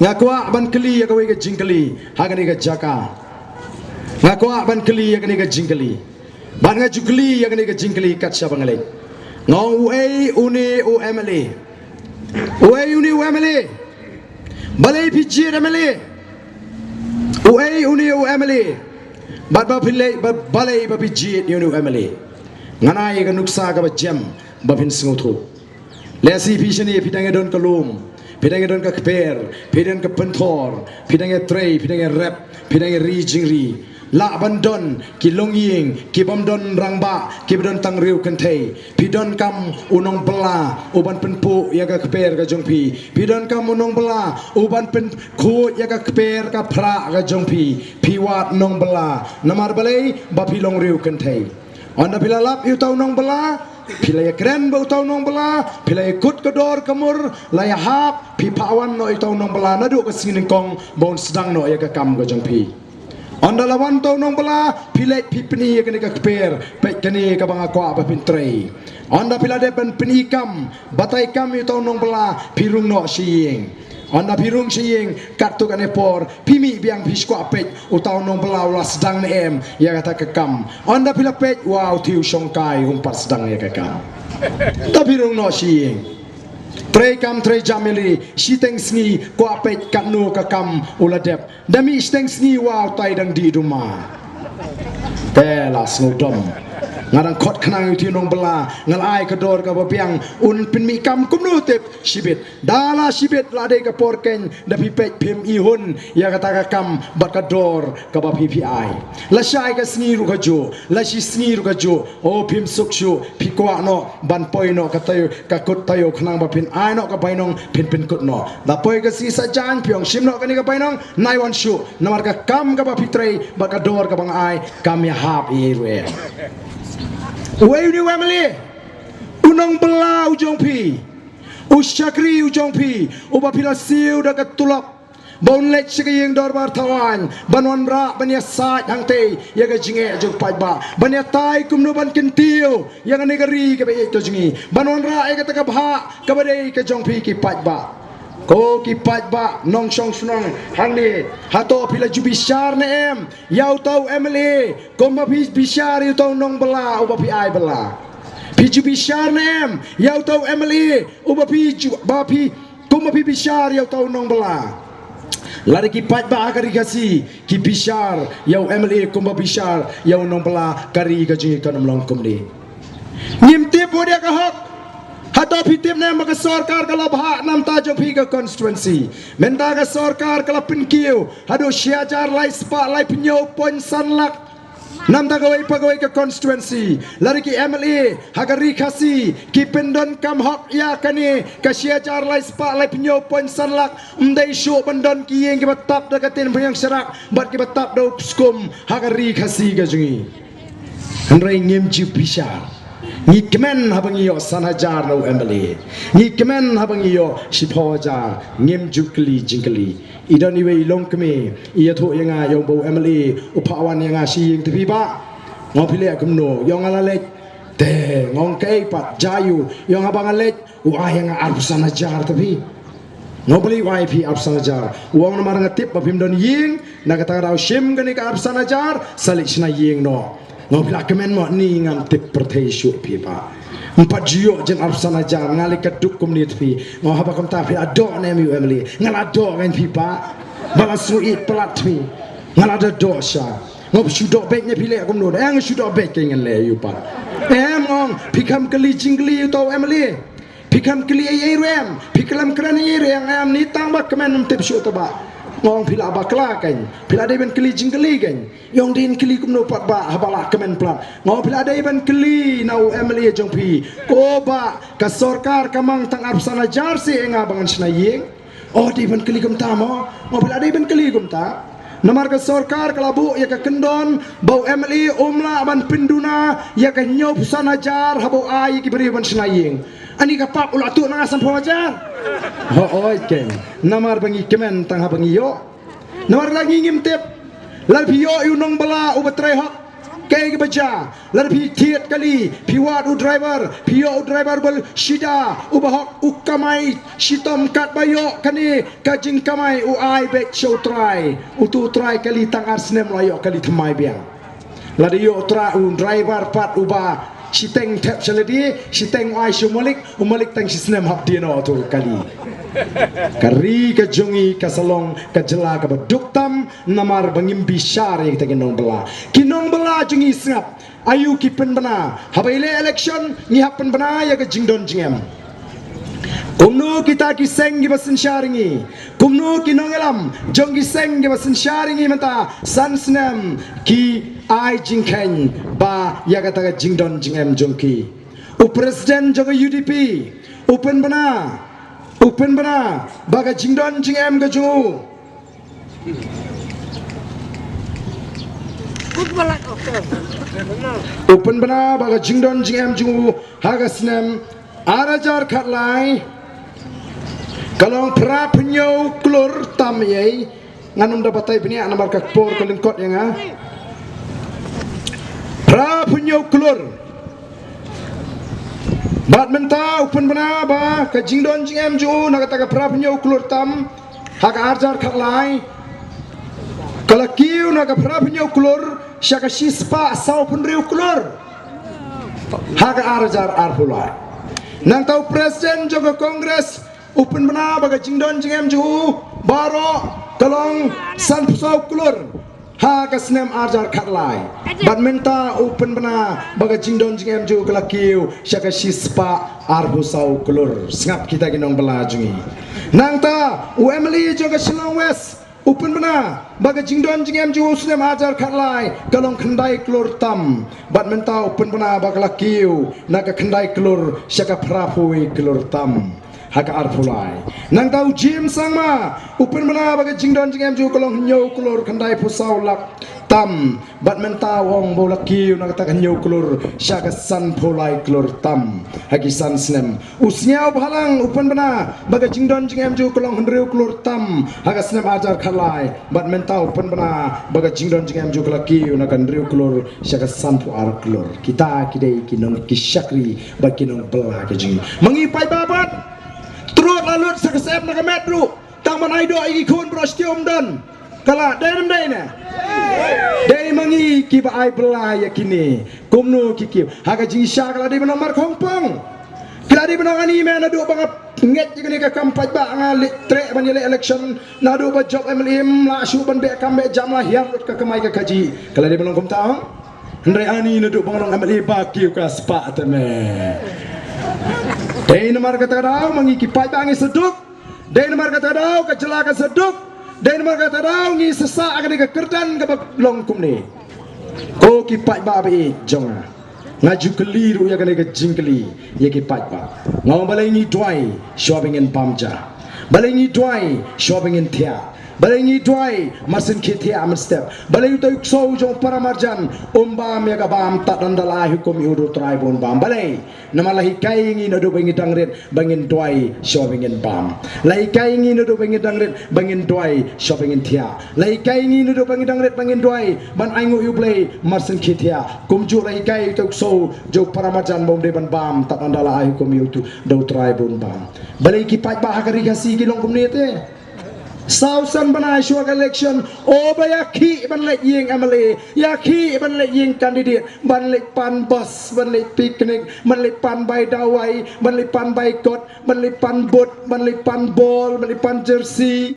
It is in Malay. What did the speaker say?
ngakwa ban keli ya kawe ke jingkeli hagani ke jaka ngakwa ban keli ya kani ke jingkeli ban nga jukli ya kani ke jingkeli kat siapa ngalek ngau uai uni umle uai uni umle balai piji umle uai uni umle bat ba pilai balai ba piji uni umle ngana ye ke nuksa ka jam ba pin singuthu lesi pishani pidang don kalum pidang don ka kper pidang ka pentor pidang tray pidang rap pidang ri jingri la bandon ki longying ki bamdon rangba ki bidon tangriu kentai pidon kam unong bela uban penpu ya ka kper ka jongpi pidon kam unong bela uban pen khu ya ka kper ka phra ka jongpi piwat nong bela namar balai ba pilong riu kentai onda pilalap yu tau nong bela pilai keren bau tau nong bela pilai kut kedor kamur laya hap pi pawan no tau nong bela nadu ka singin kong bon sedang no ya ka kam ka jongpi onda lawan tau nong bela pilai pipni ya kene ka kper pe kene ka banga kwa ba pintrei onda pilade ben penikam batai kam yu tau nong bela pirung no siing onda pirung siing kartu kane por pimi biang piskwa pek utau nong bela ulah sedang ne em ya kata ka kam onda pila pek wow tiu songkai umpat sedang ya ka kam ta pirung no siing Trei kam trei jamili siteng sni ko apet kanu ka kam uladep dami siteng sni wow tai dang di duma tela snudom ngarang khot khnang ti nong bela ngalai kedor ka babiang un pin mi kam kumnutip sibit dala sibit lade ka porken da pipet pim ihun ya kata ka kam bat kador ka ba ppi la shai ka sni ru ka jo la shi sni ru ka jo o pim sukshu pikwa no ban poi no ka tayo ka kut tayo khnang ba pin ai no ka bainong pin kut no da poi ka si sa jan pyong sim no ka ni ka bainong nai wan shu namar ka kam ka ba pitrei ba ka dor ka bang ai kam ya hap i re Uai ni wamli, unong bela ujong pi, usyakri ujong pi, ubapila siu dagat tulak, bon lek sekayeng dorbar tawan, banwan ra banya sat hangte, yaga jinge jog pajba, banya tai kumno ban kentiu, yaga negeri ke bayi to jingi, banwan ra yaga takabha, kabadai ke jong pi ki pajba. Ko kipat ba nong song sunong hangni hato pila jubishar ne em yau tau emle ko ma bishar yu tau nong bela uba pi ai bela pi jubishar ne em yau tau emle uba pi ba pi ko ma bishar yau tau nong bela lari kipat ba kari kasi ki bishar yau emle ko ma bishar yau nong bela kari ka jingi kan mlong kumni ngimti bodia ka hak Hato pitip na maka sarkar kala bha nam ta jong phi ka constituency menta ka sarkar kala pinkiu hado siajar lai spa lai pinyo pon sanlak nam ta gawai pagawai ka constituency lari ki MLA hagari khasi ki pendon kam hok ya kani ka siajar lai spa lai pinyo pon sanlak mdai shu bandon ki yeng ki batap da katin phang serak bat ki batap do skum hagari khasi ka jungi handrai ngem ji pisar ni kemen habang iyo sanajar no embali ni kemen habang iyo sipoja ngem jukli jingkli idon iwe long keme iya tho yanga yong bo embali upawan yanga si yeng tepi ba ngopile kumno yong ala lek te ngong kei pat jayu yong abang alek wa yanga ar sanajar tepi ngobali YP ar sanajar uang namar ngatip bapim don yeng nakata raw shim gani ka ar sanajar salik sina yeng no ngopila kemen mo ni ngam tip pertesu pipa empat jiyo jen arsan ajar ngali keduk komunit pi ngo haba kam ta pi ado ne mi emli ngal ado kan pipa balas suit pelat pi ngal ada dosa ngop sudo bek nya pile kom no ang sudo bek ngen le yu pa ngong pikam keli jingli to emli pikam keli ye rem pikam kran ye rem am ni tang ba kemen tip su to ba ngong pila bakla kan pila de ben keli jingli kan yong din keli kumno pat ba habala kemen plat ngong pila de ben keli nau emli jong pi ko ba ka sarkar kamang tang arpsana jar si enga bangan snayeng oh di ben keli kum ta mo ngong pila de ben keli kum ta namar ka sarkar kalabu ya ka kendon bau emli umla ban pinduna ya ka nyop sana jar habo ai ki beri ban snayeng ani ka pap ulah tu nang asam pawajar ho oi ken namar bangi kemen tang ha bangi yo namar lagi ngimtep lal pio yu nong bala u betrai hak ke baja lar pi thiet kali pi wat u driver pi yo driver bal shida u bahok u kamai shitom kat bayo kani ka jing kamai u ai bek show try u tu try kali tang arsnem layo kali thmai biang lar yo tra u driver pat u ba shiteng tap chaladi shiteng ai shumalik u malik tang shisnem hap dino tu kali kari ka jungi ka salong ka jela ka baduk tam namar bangim bishar yang kinong bela jungi sngap ayu ki pen bana habaile election ni happen bana ya ka jingdon jingem kumnu kita ki seng gi basin sharingi kumnu ki nongelam jong gi seng gi basin sharingi mata sansnem ki ai jingken ba ya ka ta jingdon jingem jongki u president jong UDP Upen bana baga jingdon jingem ga jungu Upen bana baga jingdon jingem jungu haga snem arajar khatlai kalong pra pnyo klur tam ye nganum dapatai pini anamar ka por ko lingkot yang ha pra pnyo klur bat menta upen bana ba ka jingdon jingem ju na kata ka prap nyo klur tam hak arjar khatlai kala kiu na ka prap nyo klur syaka sispa sau pun riu klur hak arjar arpulai nang tau presiden juga kongres upen bana ba ka jingdon jingem ju baro kalong san sau klur ha kasnem arjar khatlai badminta open bana baga jingdon jingem ju kalakiu syaka sispa arbusau klur sngap kita ginong belajungi nangta UMLE juga Shillong West open bana baga jingdon jingem ju snem arjar khatlai kalong khandai klur tam badminta open bana baga lakiu naga khandai klur syaka prapui klur tam haka arpulai nang tau jim sangma upen bana baga jingdon jingem ju kolong nyo klur khandai pusau lak tam badmenta wong bolaki nak ta nyo klur syaka san pulai klur tam haki san snem usnya bhalang upen bana baga jingdon jingem ju kolong hendriu klur tam haka snem ajar khalai badmenta upen bana baga jingdon jingem ju kolaki nak hendriu klur syaka san pu ar klur kita kidai kinong kisyakri bakinong belah ke jing mengipai babat terus lalu sekesep nak metru tang manai do igi kun prostium dan kala dem dai na dai mangi ki ba ai bela yakini kumnu kiki haga jing sha kala di benang mar kongpong kala di benang ani me na do bang nget jigni ka kampaj ba ngali tre ban election na do ba job MLM la shu ban be kam be jam la hiang ka kamai ka kaji kala di benang kum ta ndai ani na do bang MLM ba ki ka spa ta me dai nomor kata dau mengi pai bangi seduk dai nomor kata dau kecelakaan seduk dai nomor kata dau ngi sesak akan ke kerdan ke long kum ni ko ki pai ba be jonga ngaju keliru ya kan ke jingkeli ya ki pai ba ngau balai ni dwai shopping in pamja balai ni dwai shopping in thia balai ni dwai masin khithia am step balai to so jong paramarjan umbam ya ka bam ta dandala hukum yudu tribun bam balai namalahi kai ngi no do bengi dangret bangin dwai shopping in bam lai kai ngi no do bengi dangret bangin dwai shopping in thia lai kai ngi no do bengi dangret bangin dwai ban aingu yu play masin khithia kumju lai kai to so jo paramarjan bom de ban bam ta dandala hukum yudu do tribun bam balai ki pat ba hakari kasi ki long kumnete Sausan banai syuak election oba yakhi ban lek yeng amale yakhi ban lek yeng kandidat ban lek pan bus ban lek piknik ban lek pan bai dawai ban lek pan bai kot ban lek pan bot ban lek pan bol ban lek pan jersey